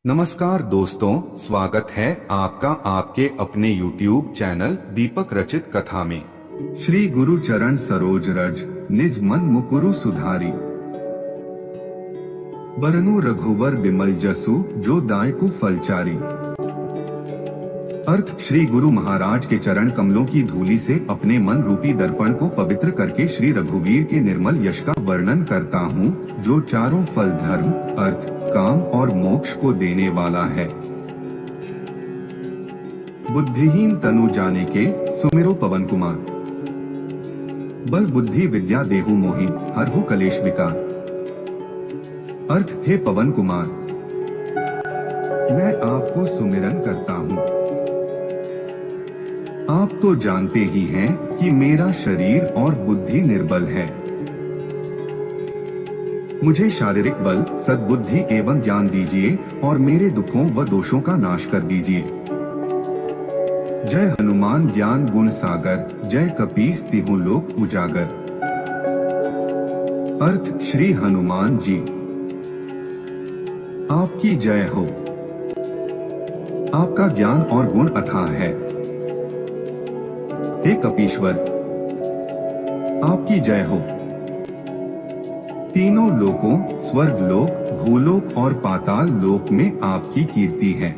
नमस्कार दोस्तों, स्वागत है आपका आपके अपने YouTube चैनल दीपक रचित कथा में। श्री गुरु चरण सरोज रज निज मन मुकुरु सुधारी, बरनु रघुवर बिमल जसु जो दायकु फलचारी। अर्थ: श्री गुरु महाराज के चरण कमलों की धूलि से अपने मन रूपी दर्पण को पवित्र करके श्री रघुवीर के निर्मल यश का वर्णन करता हूँ, जो चारों फल धर्म, अर्थ, काम और मोक्ष को देने वाला है। बुद्धिहीन तनु जाने के सुमिरो पवन कुमार, बल बुद्धि विद्या देहु मोहि हरहु कलेश विकार। अर्थ: हे पवन कुमार, मैं आपको सुमिरन करता हूँ। आप तो जानते ही हैं कि मेरा शरीर और बुद्धि निर्बल है। मुझे शारीरिक बल, सद्बुद्धि एवं ज्ञान दीजिए और मेरे दुखों व दोषों का नाश कर दीजिए। जय हनुमान ज्ञान गुण सागर, जय कपीस तिहु लोक उजागर। अर्थ: श्री हनुमान जी, आपकी जय हो। आपका ज्ञान और गुण अथाह है। हे कपीश्वर, आपकी जय हो। तीनों लोकों, स्वर्ग लोक, भूलोक और पाताल लोक में आपकी कीर्ति है।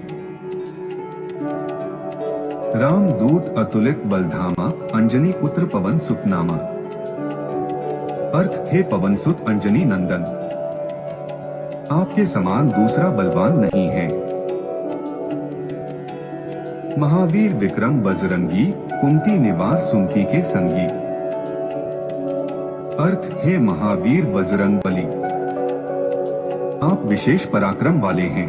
राम दूत अतुलित बलधामा, अंजनी पुत्र पवन सुत नामा। अर्थ: हे पवन सुत अंजनी नंदन, आपके समान दूसरा बलवान नहीं है। महावीर विक्रम बजरंगी, कुंती निवार सुमति के संगी। अर्थ: हे महावीर बजरंग बली, आप विशेष पराक्रम वाले हैं।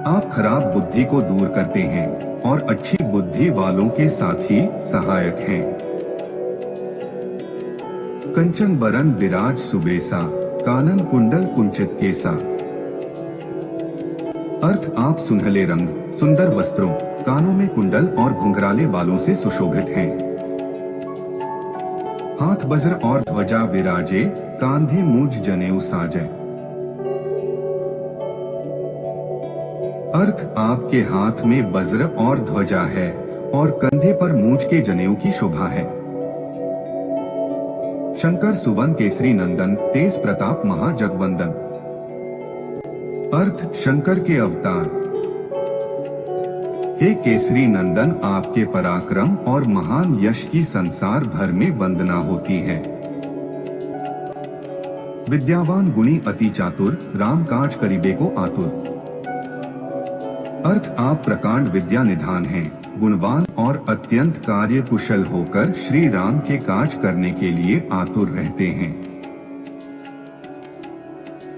आप खराब बुद्धि को दूर करते हैं और अच्छी बुद्धि वालों के साथी सहायक हैं। कंचन बरन विराज सुबेसा, कानन कुंडल कुंचित केसा। अर्थ: आप सुनहले रंग, सुंदर वस्त्रों, कानों में कुंडल और घुंघराले बालों से सुशोभित हैं। हाथ वज्र और ध्वजा विराजे, कांधे मूंज जनेऊ साजे। अर्थ: आपके हाथ में वज्र और ध्वजा है और कंधे पर मूंज के जनेऊ की शोभा है। शंकर सुवन केसरी नंदन, तेज प्रताप महाजगवंदन। अर्थ: शंकर के अवतार। हे केसरी नंदन, आपके पराक्रम और महान यश की संसार भर में वंदना होती है। विद्यावान गुणी अति चातुर, राम काज करिबे को आतुर। अर्थ: आप प्रकांड विद्या निधान हैं, गुणवान और अत्यंत कार्य कुशल होकर श्री राम के काज करने के लिए आतुर रहते हैं।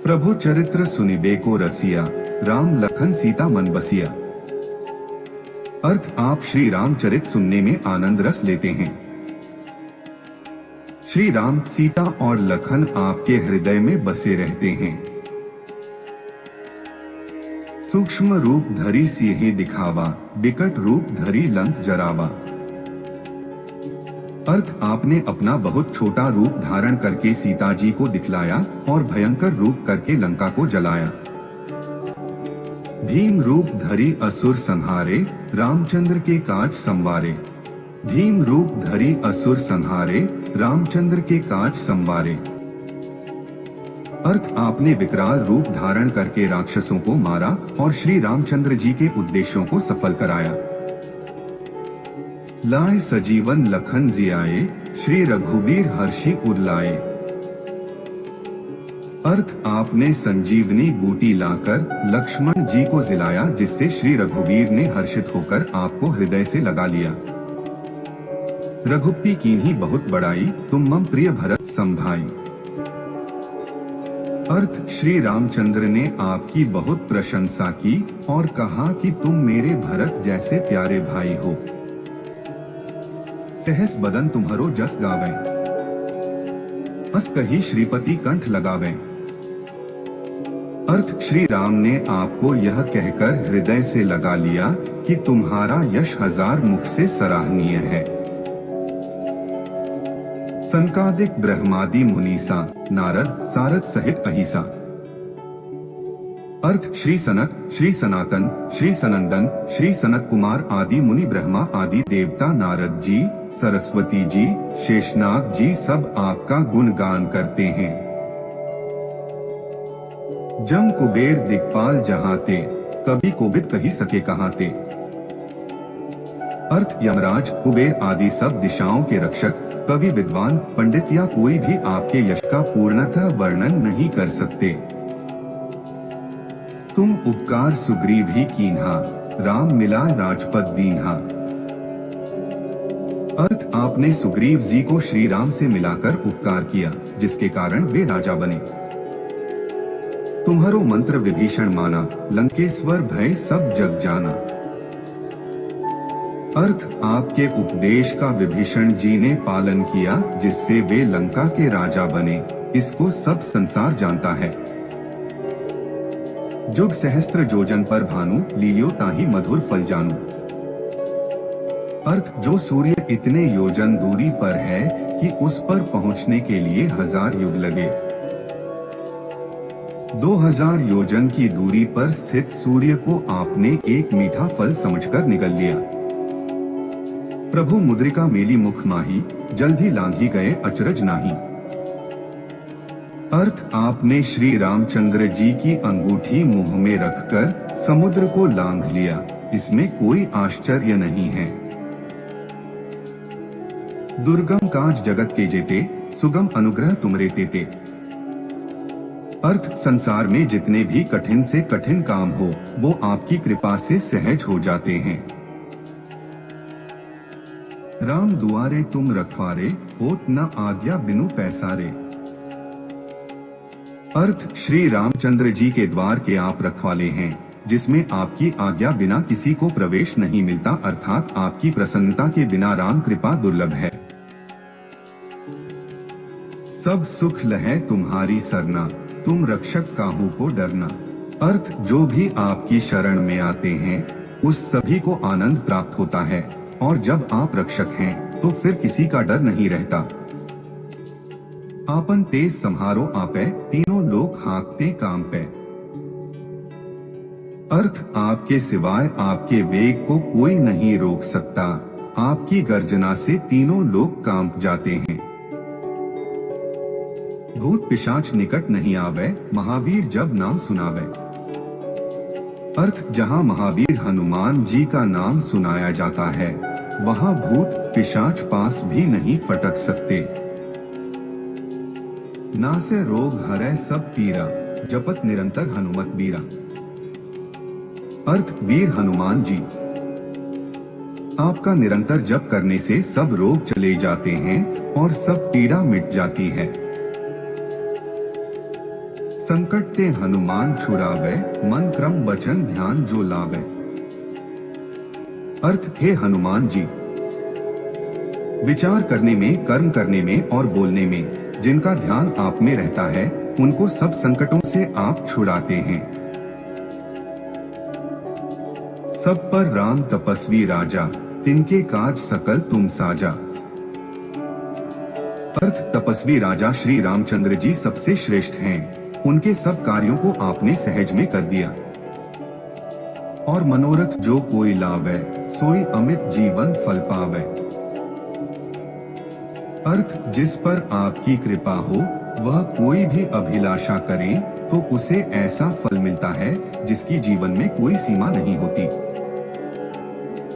प्रभु चरित्र सुनिबे को रसिया, राम लखन सीता मन बसिया। अर्थ: आप श्री रामचरित सुनने में आनंद रस लेते हैं। श्री राम, सीता और लखन आपके हृदय में बसे रहते हैं। सूक्ष्म रूप धरी सिंह दिखावा, बिकट रूप धरी लंक जरावा। अर्थ: आपने अपना बहुत छोटा रूप धारण करके सीता जी को दिखलाया और भयंकर रूप करके लंका को जलाया। भीम रूप धरी असुर संहारे, रामचंद्र के काज संवारे। भीम रूप धरी असुर संहारे, रामचंद्र के काज संवारे। अर्थ: आपने विकराल रूप धारण करके राक्षसों को मारा और श्री रामचंद्र जी के उद्देश्यों को सफल कराया। लाए सजीवन लखन जियाए, श्री रघुवीर हर्षि उरलाए। अर्थ: आपने संजीवनी बूटी लाकर लक्ष्मण जी को जिलाया, जिससे श्री रघुवीर ने हर्षित होकर आपको हृदय से लगा लिया। रघुपति कीन्ही बहुत बड़ाई, तुम मम प्रिय भरत संभाई। अर्थ: श्री रामचंद्र ने आपकी बहुत प्रशंसा की और कहा कि तुम मेरे भरत जैसे प्यारे भाई हो। सहस बदन तुम्हारो जस गावे, अस कही श्रीपति कंठ लगावे। अर्थ: श्री राम ने आपको यह कहकर हृदय से लगा लिया कि तुम्हारा यश हजार मुख से सराहनीय है। संकादिक ब्रह्मादि मुनीसा, नारद सारद सहित अहिसा। अर्थ श्री सनक, श्री सनातन, श्री सनंदन, श्री सनत कुमार आदि मुनि, ब्रह्मा आदि देवता, नारद जी, सरस्वती जी, शेषनाग जी सब आपका गुणगान करते हैं। जम कुबेर दिक्पाल जहाते, कभी कोबिद कही सके कहाते। अर्थ यमराज, कुबेर आदि सब दिशाओं के रक्षक, कवि, विद्वान, पंडित या कोई भी आपके यश का पूर्णतः वर्णन नहीं कर सकते। तुम उपकार सुग्रीव ही कीन्हा, राम मिला राजपद दीन्हा। अर्थ आपने सुग्रीव जी को श्री राम से मिलाकर उपकार किया, जिसके कारण वे राजा बने। तुम्हारो मंत्र विभीषण माना, लंकेश्वर भय सब जग जाना। अर्थ आपके उपदेश का विभीषण जी ने पालन किया, जिससे वे लंका के राजा बने, इसको सब संसार जानता है। जुग सहस्त्र जोजन पर भानु, लील्यो ताहि मधुर फल जानू। अर्थ जो सूर्य इतने योजन दूरी पर है कि उस पर पहुंचने के लिए 1000 युग लगे। 2000 योजन की दूरी पर स्थित सूर्य को आपने एक मीठा फल समझकर निगल लिया। प्रभु मुद्रिका मेली मुख माही, जल्दी लांघी गए अचरज नाही। अर्थ आपने श्री रामचंद्र जी की अंगूठी मुंह में रखकर समुद्र को लांघ लिया, इसमें कोई आश्चर्य नहीं है। दुर्गम काज जगत के जेते, सुगम अनुग्रह तुमरे तेते। अर्थ संसार में जितने भी कठिन से कठिन काम हो, वो आपकी कृपा से सहज हो जाते हैं। राम दुआरे तुम रखवारे, होत न आज्ञा बिनु पैसारे। अर्थ श्री रामचंद्र जी के द्वार के आप रखवाले हैं, जिसमें आपकी आज्ञा बिना किसी को प्रवेश नहीं मिलता, अर्थात आपकी प्रसन्नता के बिना राम कृपा दुर्लभ है। सब सुख लहै तुम्हारी सरना, तुम रक्षक काहू को डरना। अर्थ जो भी आपकी शरण में आते हैं, उस सभी को आनंद प्राप्त होता है, और जब आप रक्षक हैं, तो फिर किसी का डर नहीं रहता। आपन तेज संहारो आपे, तीनों लोग हाँकते काम पे। अर्थ आपके सिवाय आपके वेग को कोई नहीं रोक सकता, आपकी गर्जना से तीनों लोग कांप जाते हैं। भूत पिशाच निकट नहीं आवे, महावीर जब नाम सुनावे। अर्थ जहाँ महावीर हनुमान जी का नाम सुनाया जाता है, वहाँ भूत पिशाच पास भी नहीं फटक सकते। नासे रोग हरै सब पीरा, जपत निरंतर हनुमत बीरा। अर्थ वीर हनुमान जी, आपका निरंतर जप करने से सब रोग चले जाते हैं और सब पीड़ा मिट जाती है। संकट ते हनुमान छुड़ावे, मन क्रम वचन ध्यान जो लावे। अर्थ हे हनुमान जी, विचार करने में, कर्म करने में और बोलने में जिनका ध्यान आप में रहता है, उनको सब संकटों से आप छुड़ाते हैं। सब पर राम तपस्वी राजा, तिनके काज सकल तुम साजा। अर्थ तपस्वी राजा श्री रामचंद्र जी सबसे श्रेष्ठ हैं, उनके सब कार्यों को आपने सहज में कर दिया। और मनोरथ जो कोई लावे, सोई अमित जीवन फल पावे। अर्थ जिस पर आपकी कृपा हो, वह कोई भी अभिलाषा करे तो उसे ऐसा फल मिलता है जिसकी जीवन में कोई सीमा नहीं होती।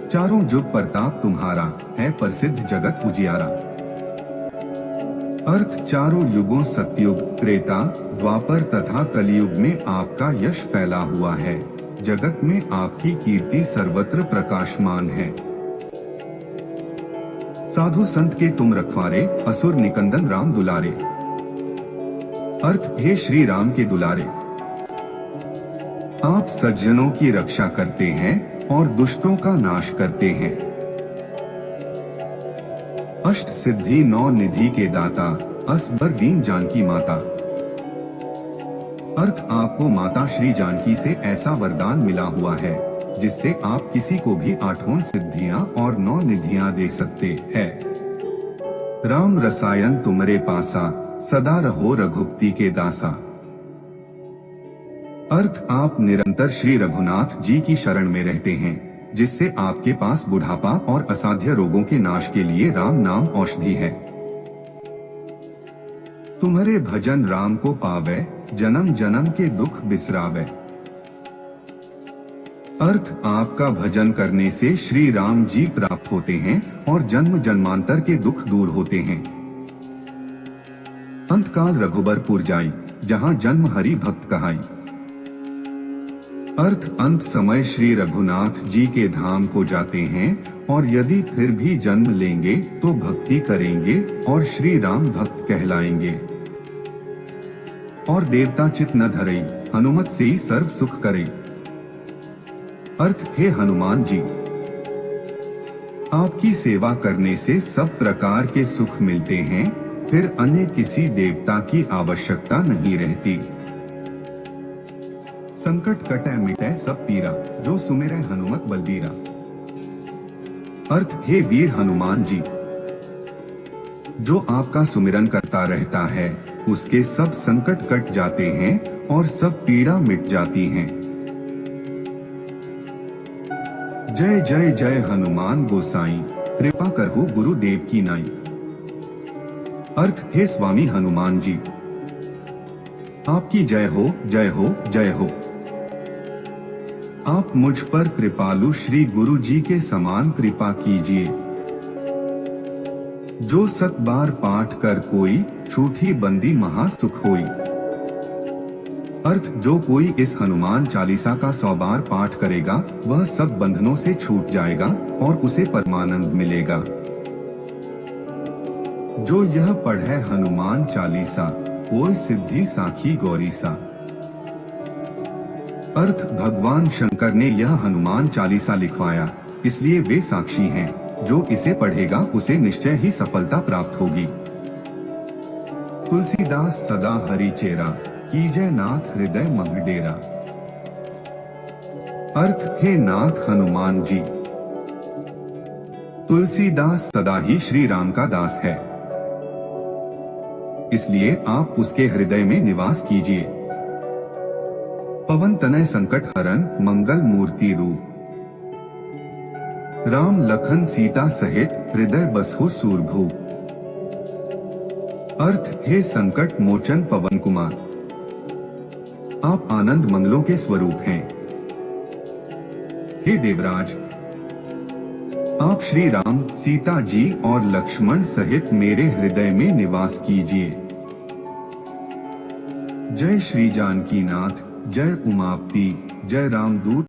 चारों जुग प्रताप तुम्हारा, है प्रसिद्ध जगत उजियारा। अर्थ चारों युगों सतयुग, त्रेता, द्वापर तथा कलयुग में आपका यश फैला हुआ है, जगत में आपकी कीर्ति सर्वत्र प्रकाशमान है। साधु संत के तुम रखवारे, असुर निकंदन राम दुलारे। अर्थ हे श्री राम के दुलारे, आप सज्जनों की रक्षा करते हैं और दुष्टों का नाश करते हैं। अष्ट सिद्धि 9 निधि के दाता, असबर दीन जानकी माता। अर्थ आपको माता श्री जानकी से ऐसा वरदान मिला हुआ है, जिससे आप किसी को भी 8 सिद्धियां और 9 निधियां दे सकते हैं। राम रसायन तुमरे पासा, सदा रहो रघुपति के दासा। अर्थ, आप निरंतर श्री रघुनाथ जी की शरण में रहते हैं, जिससे आपके पास बुढ़ापा और असाध्य रोगों के नाश के लिए राम नाम औषधि है। तुम्हारे भजन राम को पावे, जन्म जन्म के दुख बिसरावे। अर्थ, आपका भजन करने से श्री राम जी प्राप्त होते हैं और जन्म जन्मांतर के दुख दूर होते हैं। अंतकाल रघुबरपुर जाई, जहाँ जन्म हरि भक्त कहाई। अर्थ, अंत समय श्री रघुनाथ जी के धाम को जाते हैं और यदि फिर भी जन्म लेंगे तो भक्ति करेंगे और श्री राम भक्त कहलाएंगे। और देवता चित न धरई, हनुमत से ही सर्व सुख करे। अर्थ, हे हनुमान जी, आपकी सेवा करने से सब प्रकार के सुख मिलते हैं, फिर अन्य किसी देवता की आवश्यकता नहीं रहती। संकट कटे मिटे सब पीरा, जो सुमिरै हनुमत बलबीरा। अर्थ, हे वीर हनुमान जी, जो आपका सुमिरन करता रहता है उसके सब संकट कट जाते हैं और सब पीड़ा मिट जाती हैं। जय जय जय हनुमान गोसाई, कृपा करहु गुरुदेव की नाई। अर्थ, हे स्वामी हनुमान जी, आपकी जय हो जय हो जय हो। आप मुझ पर कृपालु श्री गुरु जी के समान कृपा कीजिए। जो 7 बार पाठ कर कोई, छूटी बंदी महासुख होई। अर्थ, जो कोई इस हनुमान चालीसा का 100 बार पाठ करेगा वह सब बंधनों से छूट जाएगा और उसे परमानंद मिलेगा। जो यह पढ़े हनुमान चालीसा, ओय सिद्धि साखी गौरीसा। अर्थ, भगवान शंकर ने यह हनुमान चालीसा लिखवाया, इसलिए वे साक्षी हैं। जो इसे पढ़ेगा उसे निश्चय ही सफलता प्राप्त होगी। तुलसीदास सदा हरि चेरा, कीजय नाथ हृदय मह डेरा। अर्थ, हे नाथ हनुमान जी, तुलसीदास सदा ही श्री राम का दास है, इसलिए आप उसके हृदय में निवास कीजिए। पवन तनय संकट हरन, मंगल मूर्ति रूप। राम लखन सीता सहित, हृदय बसहु सूरभूप। अर्थ, हे संकट मोचन पवन कुमार, आप आनंद मंगलों के स्वरूप हैं। हे देवराज, आप श्री राम, सीता जी और लक्ष्मण सहित मेरे हृदय में निवास कीजिए। जय श्री जानकी नाथ, जय उमापति, जय रामदूत।